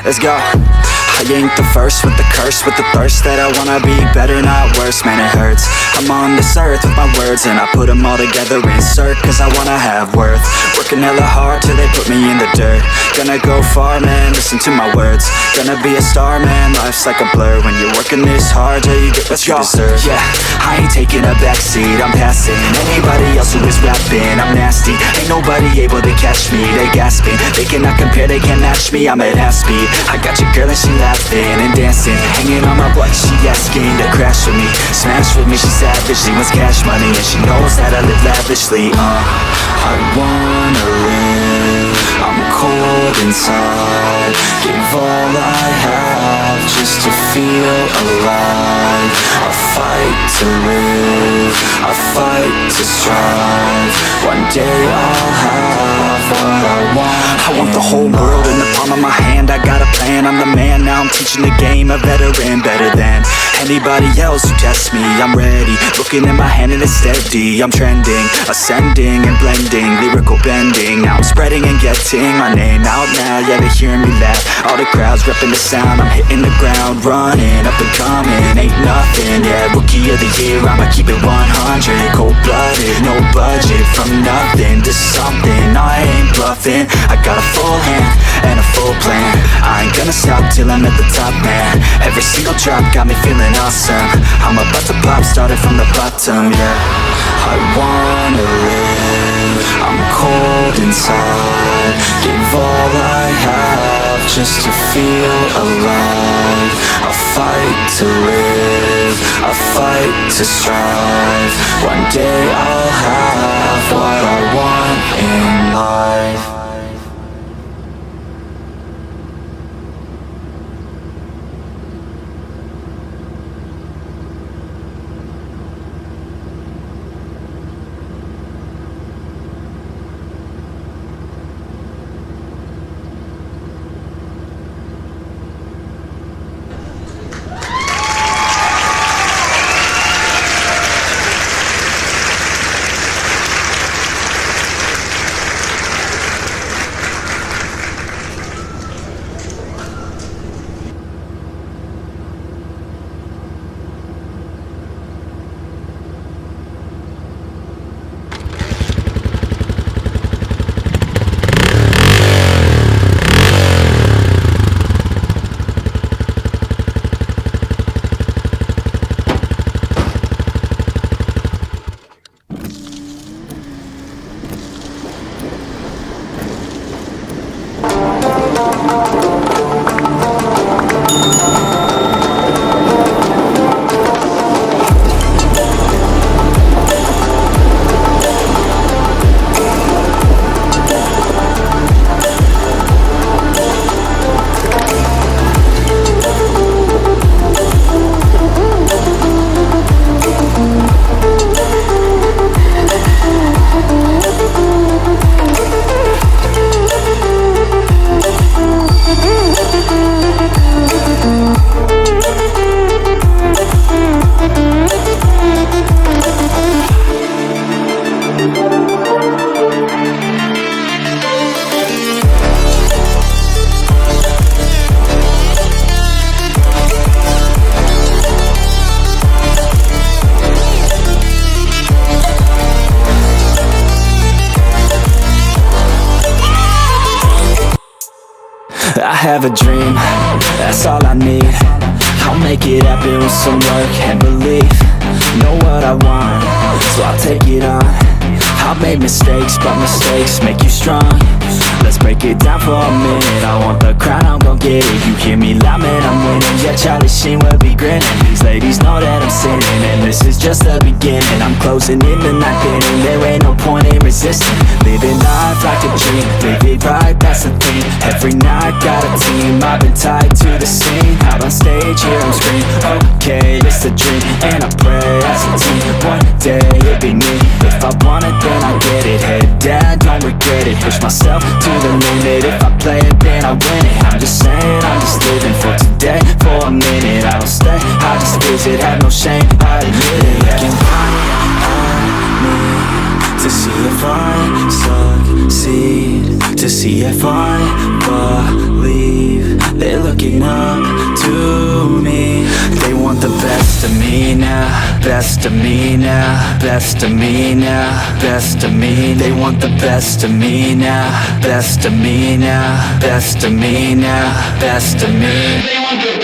let's go. I ain't the first with the curse, with the thirst that I wanna be better, not worse, man it hurts. I'm on this earth with my words and I put them all together, insert, cause I wanna have worth. Working hella hard till they put me in the dirt. Gonna go far, man, listen to my words. Gonna be a star, man, life's like a blur. When you're working this hard till you get what you deserve. Yeah, I ain't taking a backseat, I'm passing anybody else who is rapping. I'm nasty, ain't nobody able to catch me. They gasping, they cannot compare, they can't match me. I'm at half speed, I got your girl and she laughing and dancing, hanging on my butt, she asking to crash with me, smash with me. She savage, she wants cash money and she knows that I live lavishly. I wanna live, I'm cold inside. Give all I have just to feel alive. I fight to live, I fight to strive. One day I'll have what I want. I want the whole world in the palm of my hand. I got a plan, I'm the man. Now I'm teaching the game, a veteran, better than anybody else who tests me. I'm ready, looking at my hand and it's steady. I'm trending, ascending and blending, lyrical bending. Now I'm spreading and getting my name out now. Yeah, they hearing me laugh, all the crowds repping the sound. I'm hitting the ground, running, up and coming, ain't nothing. Yeah, rookie of the year, I'ma keep it 100. Cold-blooded, no budget, from nothing to something. I ain't bluffing, I got a full hand and a full plan. I ain't gonna stop till I'm at the top, man. Every single drop got me feeling awesome. I'm about to pop, started from the bottom, yeah. I wanna live, I'm cold inside. Give all I have just to feel alive. I fight to live, I fight to strive. One day I'll have what I want in life. I have a dream, that's all I need. I'll make it happen with some work and belief. Know what I want, so I'll take it on. I've made mistakes, but mistakes make you strong. Let's break it down for a minute. I want the crown, I'm gon' get it. You hear me loud, man, I'm winning. Yeah, Charlie Sheen will be grinning. These ladies know that I'm sinning, and this is just the beginning. I'm closing in the ninth inning, there ain't no point in resisting. Living life like a dream, live it right, that's the thing. Every night got a team, I've been tied to the scene. Out on stage, here I'm screaming, okay, it's a dream. And I pray as a team, one day it'll be me. If I want it, then I get it. Head down, don't regret it. Push myself to the limit. If I play it, then I win it. I'm just saying, I'm just living for today. For a minute, I don't stay, I just visit. Have no shame, I admit it. Looking right at me to see if I succeed, to see if I believe. They best of me now, best of me now, best of me. They want the best of me now, best of me now, best of me now, best of me. They want the